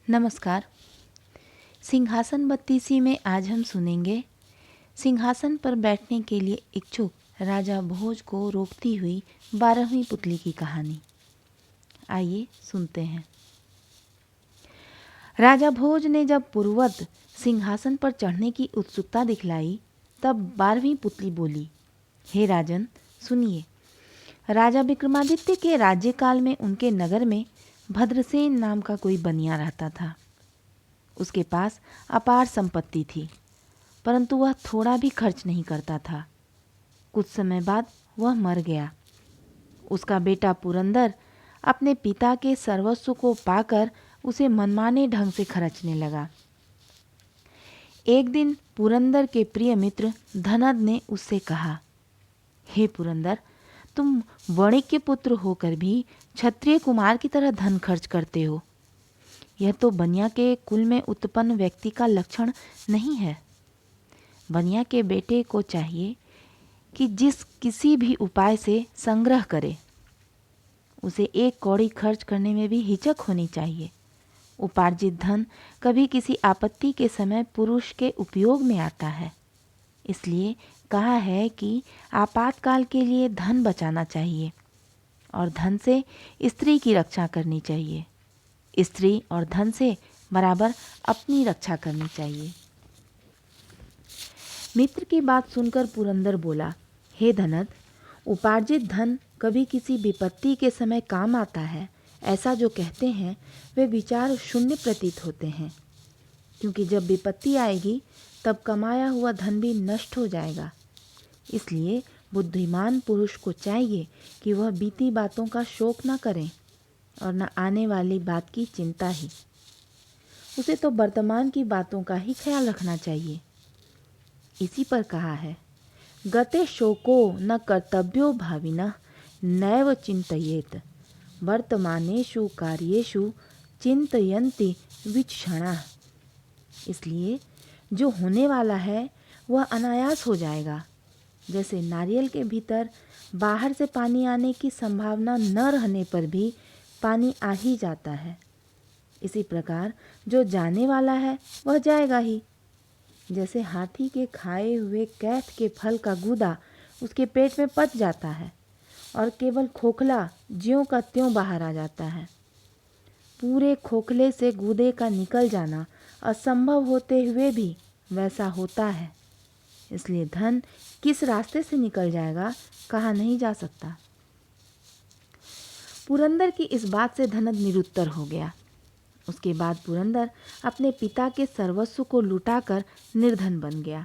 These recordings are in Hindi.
नमस्कार। सिंहासन बत्तीसी में आज हम सुनेंगे सिंहासन पर बैठने के लिए इच्छुक राजा भोज को रोकती हुई 12वीं पुतली की कहानी। आइए सुनते हैं। राजा भोज ने जब पूर्ववत सिंहासन पर चढ़ने की उत्सुकता दिखलाई तब 12वीं पुतली बोली, हे राजन सुनिए। राजा विक्रमादित्य के राज्यकाल में उनके नगर में भद्रसेन नाम का कोई बनिया रहता था। उसके पास अपार संपत्ति थी, परंतु वह थोड़ा भी खर्च नहीं करता था। कुछ समय बाद वह मर गया। उसका बेटा पुरंदर अपने पिता के सर्वस्व को पाकर उसे मनमाने ढंग से खर्चने लगा। एक दिन पुरंदर के प्रिय मित्र धनद ने उससे कहा, हे पुरंदर, तुम वणिक के पुत्र होकर भी क्षत्रिय कुमार की तरह धन खर्च करते हो। यह तो बनिया के कुल में उत्पन्न व्यक्ति का लक्षण नहीं है। बनिया के बेटे को चाहिए कि किसी भी उपाय से संग्रह करे। उसे एक कौड़ी खर्च करने में भी हिचक होनी चाहिए। उपार्जित धन कभी किसी आपत्ति के समय पुरुष के उपयोग में आता है। इसलिए कहा है कि आपातकाल के लिए धन बचाना चाहिए और धन से स्त्री की रक्षा करनी चाहिए। स्त्री और धन से बराबर अपनी रक्षा करनी चाहिए। मित्र की बात सुनकर पुरंदर बोला, हे धनद, उपार्जित धन कभी किसी विपत्ति के समय काम आता है, ऐसा जो कहते हैं वे विचार शून्य प्रतीत होते हैं, क्योंकि जब विपत्ति आएगी तब कमाया हुआ धन भी नष्ट हो जाएगा। इसलिए बुद्धिमान पुरुष को चाहिए कि वह बीती बातों का शोक न करे और न आने वाली बात की चिंता ही। उसे तो वर्तमान की बातों का ही ख्याल रखना चाहिए। इसी पर कहा है, गते शोको न कर्तव्यो भाविनः नैव चिंतयेत वर्तमानेषु कार्येषु चिंतयन्ति विचक्षणाः। इसलिए जो होने वाला है वह अनायास हो जाएगा। जैसे नारियल के भीतर बाहर से पानी आने की संभावना न रहने पर भी पानी आ ही जाता है, इसी प्रकार जो जाने वाला है वह जाएगा ही। जैसे हाथी के खाए हुए कैथ के फल का गूदा उसके पेट में पच जाता है और केवल खोखला ज्यों का त्यों बाहर आ जाता है। पूरे खोखले से गूदे का निकल जाना असंभव होते हुए भी वैसा होता है। इसलिए धन किस रास्ते से निकल जाएगा कहा नहीं जा सकता। पुरंदर की इस बात से धनद निरुत्तर हो गया। उसके बाद पुरंदर अपने पिता के सर्वस्व को लुटाकर निर्धन बन गया,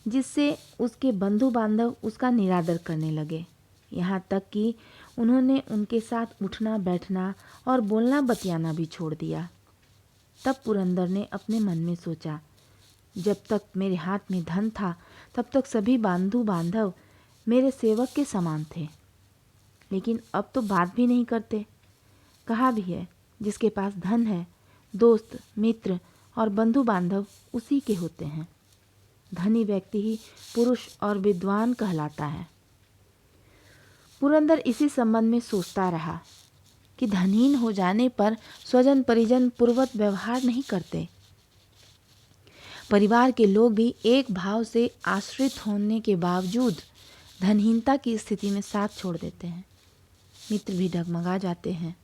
जिससे उसके बंधु बांधव उसका निरादर करने लगे। यहाँ तक कि उन्होंने उनके साथ उठना बैठना और बोलना बतियाना भी छोड़ दिया। तब पुरंदर ने अपने मन में सोचा, जब तक मेरे हाथ में धन था तब तक सभी बंधु बांधव मेरे सेवक के समान थे, लेकिन अब तो बात भी नहीं करते। कहा भी है, जिसके पास धन है दोस्त मित्र और बंधु बांधव उसी के होते हैं। धनी व्यक्ति ही पुरुष और विद्वान कहलाता है। पुरंदर इसी संबंध में सोचता रहा कि धनहीन हो जाने पर स्वजन परिजन पूर्वत व्यवहार नहीं करते। परिवार के लोग भी एक भाव से आश्रित होने के बावजूद धनहीनता की स्थिति में साथ छोड़ देते हैं। मित्र भी डगमगा जाते हैं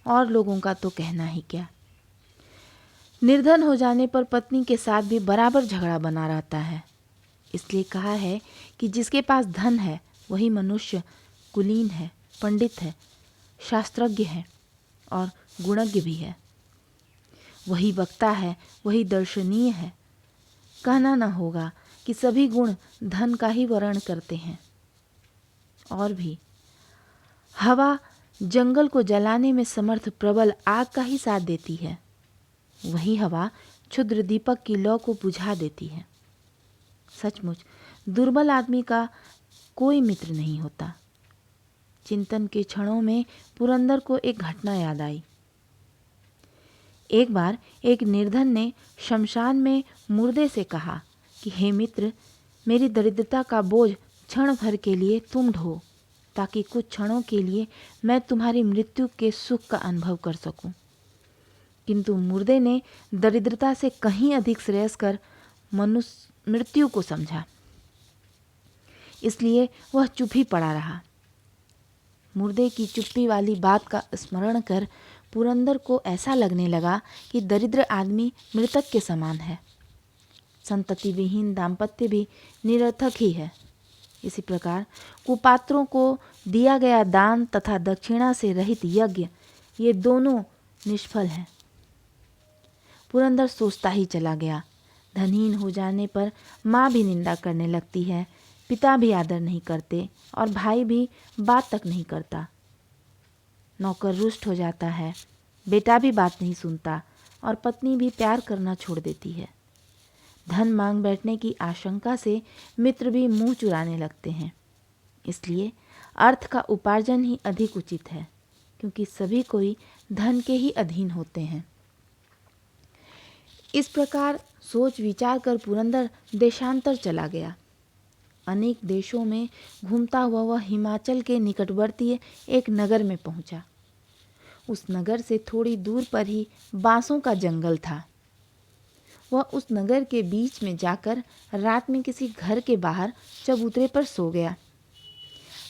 और लोगों का तो कहना ही क्या। निर्धन हो जाने पर पत्नी के साथ भी बराबर झगड़ा बना रहता है। इसलिए कहा है कि जिसके पास धन है वही मनुष्य कुलीन है, पंडित है, शास्त्रज्ञ है और गुणज्ञ भी है। वही वक्ता है, वही दर्शनीय है। कहना न होगा कि सभी गुण धन का ही वर्ण करते हैं। और भी हवा जंगल को जलाने में समर्थ प्रबल आग का ही साथ देती है। वही हवा क्षुद्र दीपक की लौ को बुझा देती है। सचमुच दुर्बल आदमी का कोई मित्र नहीं होता। चिंतन के क्षणों में पुरंदर को एक घटना याद आई। एक बार एक निर्धन ने शमशान में मुर्दे से कहा कि हे मित्र, मेरी दरिद्रता का बोझ क्षण भर के लिए तुम ढो, ताकि कुछ क्षणों के लिए मैं तुम्हारी मृत्यु के सुख का अनुभव कर सकूं। किंतु मुर्दे ने दरिद्रता से कहीं अधिक श्रेयस्कर मनुष्य मृत्यु को समझा, इसलिए वह चुप ही पड़ा रहा। मुर्दे की चुप्पी वाली बात का स्मरण कर पुरंदर को ऐसा लगने लगा कि दरिद्र आदमी मृतक के समान है। संतति विहीन दाम्पत्य भी निरर्थक ही है। इसी प्रकार कुपात्रों को दिया गया दान तथा दक्षिणा से रहित यज्ञ, ये दोनों निष्फल हैं। पुरंदर सोचता ही चला गया। धनहीन हो जाने पर माँ भी निंदा करने लगती है, पिता भी आदर नहीं करते और भाई भी बात तक नहीं करता। नौकर रुष्ट हो जाता है, बेटा भी बात नहीं सुनता और पत्नी भी प्यार करना छोड़ देती है। धन मांग बैठने की आशंका से मित्र भी मुंह चुराने लगते हैं। इसलिए अर्थ का उपार्जन ही अधिक उचित है, क्योंकि सभी कोई धन के ही अधीन होते हैं। इस प्रकार सोच विचार कर पुरंदर देशांतर चला गया। अनेक देशों में घूमता हुआ वह हिमाचल के निकटवर्ती एक नगर में पहुंचा। उस नगर से थोड़ी दूर पर ही बांसों का जंगल था। वह उस नगर के बीच में जाकर रात में किसी घर के बाहर चबूतरे पर सो गया।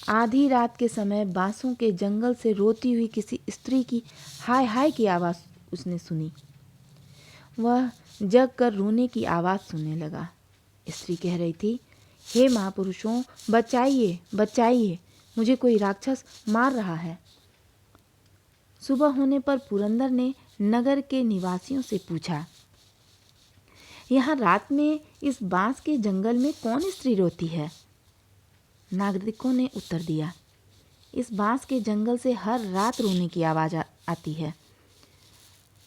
आधी रात के समय बांसों के जंगल से रोती हुई किसी स्त्री की हाय हाय की आवाज़ उसने सुनी। वह जग कर रोने की आवाज़ सुनने लगा। स्त्री कह रही थी, हे महापुरुषों, बचाइए बचाइए, मुझे कोई राक्षस मार रहा है। सुबह होने पर पुरंदर ने नगर के निवासियों से पूछा, यहाँ रात में इस बांस के जंगल में कौन स्त्री रोती है? नागरिकों ने उत्तर दिया, इस बांस के जंगल से हर रात रोने की आवाज़ आती है,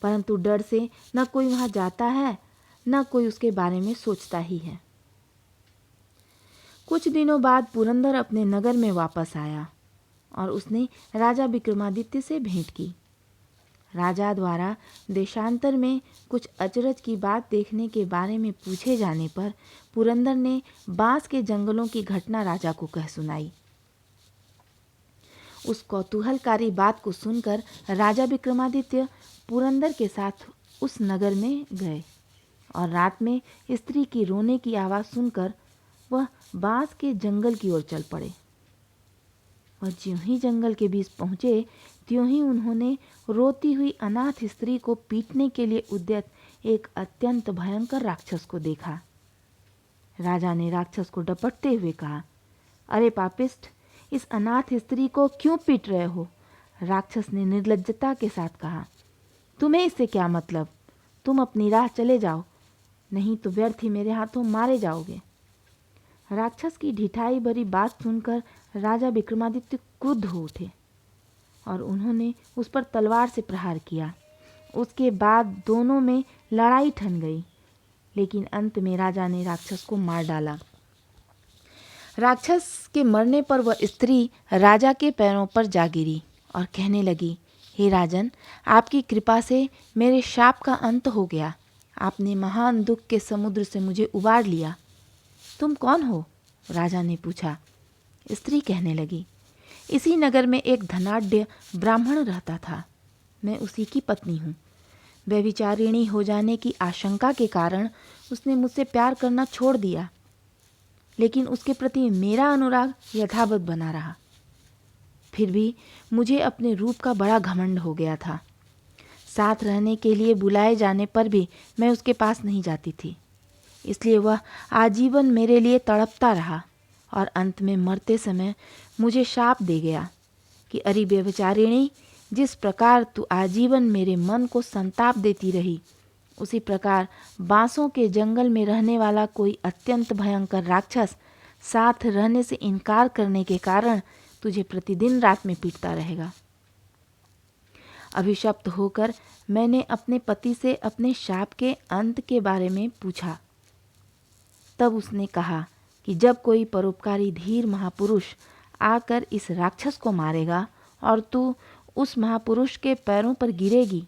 परंतु डर से न कोई वहाँ जाता है न कोई उसके बारे में सोचता ही है। कुछ दिनों बाद पुरंदर अपने नगर में वापस आया और उसने राजा विक्रमादित्य से भेंट की। राजा द्वारा देशांतर में कुछ अचरज की बात देखने के बारे में पूछे जाने पर पुरंदर ने बांस के जंगलों की घटना राजा को कह सुनाई। उस कौतूहलकारी बात को सुनकर राजा विक्रमादित्य पुरंदर के साथ उस नगर में गए और रात में स्त्री की रोने की आवाज़ सुनकर वह बांस के जंगल की ओर चल पड़े। वह ज्यों ही जंगल के बीच पहुँचे त्यों ही उन्होंने रोती हुई अनाथ स्त्री को पीटने के लिए उद्यत एक अत्यंत भयंकर राक्षस को देखा। राजा ने राक्षस को डपटते हुए कहा, अरे पापिष्ठ, इस अनाथ स्त्री को क्यों पीट रहे हो? राक्षस ने निर्लज्जता के साथ कहा, तुम्हें इससे क्या मतलब? तुम अपनी राह चले जाओ, नहीं तो व्यर्थ ही मेरे हाथों मारे जाओगे। राक्षस की ढिठाई भरी बात सुनकर राजा विक्रमादित्य क्रुद्ध हो उठे और उन्होंने उस पर तलवार से प्रहार किया। उसके बाद दोनों में लड़ाई ठन गई, लेकिन अंत में राजा ने राक्षस को मार डाला। राक्षस के मरने पर वह स्त्री राजा के पैरों पर जा गिरी और कहने लगी, हे राजन, आपकी कृपा से मेरे शाप का अंत हो गया। आपने महान दुख के समुद्र से मुझे उबार लिया। तुम कौन हो? राजा ने पूछा। स्त्री कहने लगी, इसी नगर में एक धनाढ्य ब्राह्मण रहता था। मैं उसी की पत्नी हूँ। व्यभिचारिणी हो जाने की आशंका के कारण उसने मुझसे प्यार करना छोड़ दिया, लेकिन उसके प्रति मेरा अनुराग यथावत बना रहा। फिर भी मुझे अपने रूप का बड़ा घमंड हो गया था। साथ रहने के लिए बुलाए जाने पर भी मैं उसके पास नहीं जाती थी। इसलिए वह आजीवन मेरे लिए तड़पता रहा और अंत में मरते समय मुझे शाप दे गया कि अरे व्यभिचारिणी, जिस प्रकार तू आजीवन मेरे मन को संताप देती रही, उसी प्रकार बांसों के जंगल में रहने वाला कोई अत्यंत भयंकर राक्षस साथ रहने से इनकार करने के कारण तुझे प्रतिदिन रात में पीटता रहेगा। अभिशप्त होकर मैंने अपने पति से अपने शाप के अंत के बारे में पूछा। तब उसने कहा कि जब कोई परोपकारी धीर महापुरुष आकर इस राक्षस को मारेगा और तू उस महापुरुष के पैरों पर गिरेगी,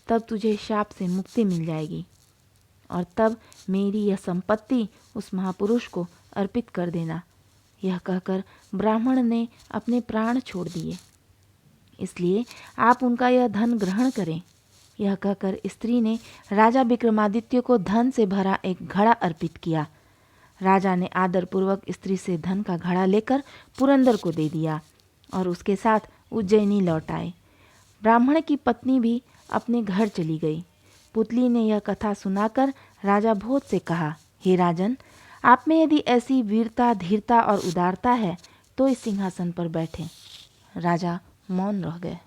तब तुझे शाप से मुक्ति मिल जाएगी और तब मेरी यह संपत्ति उस महापुरुष को अर्पित कर देना। यह कहकर ब्राह्मण ने अपने प्राण छोड़ दिए। इसलिए आप उनका यह धन ग्रहण करें। यह कहकर स्त्री ने राजा विक्रमादित्य को धन से भरा एक घड़ा अर्पित किया। राजा ने आदरपूर्वक स्त्री से धन का घड़ा लेकर पुरंदर को दे दिया और उसके साथ उज्जैनी लौट आए। ब्राह्मण की पत्नी भी अपने घर चली गई। पुतली ने यह कथा सुनाकर राजा भोज से कहा, हे राजन, आप में यदि ऐसी वीरता, धीरता और उदारता है तो इस सिंहासन पर बैठें। राजा मौन रह गए।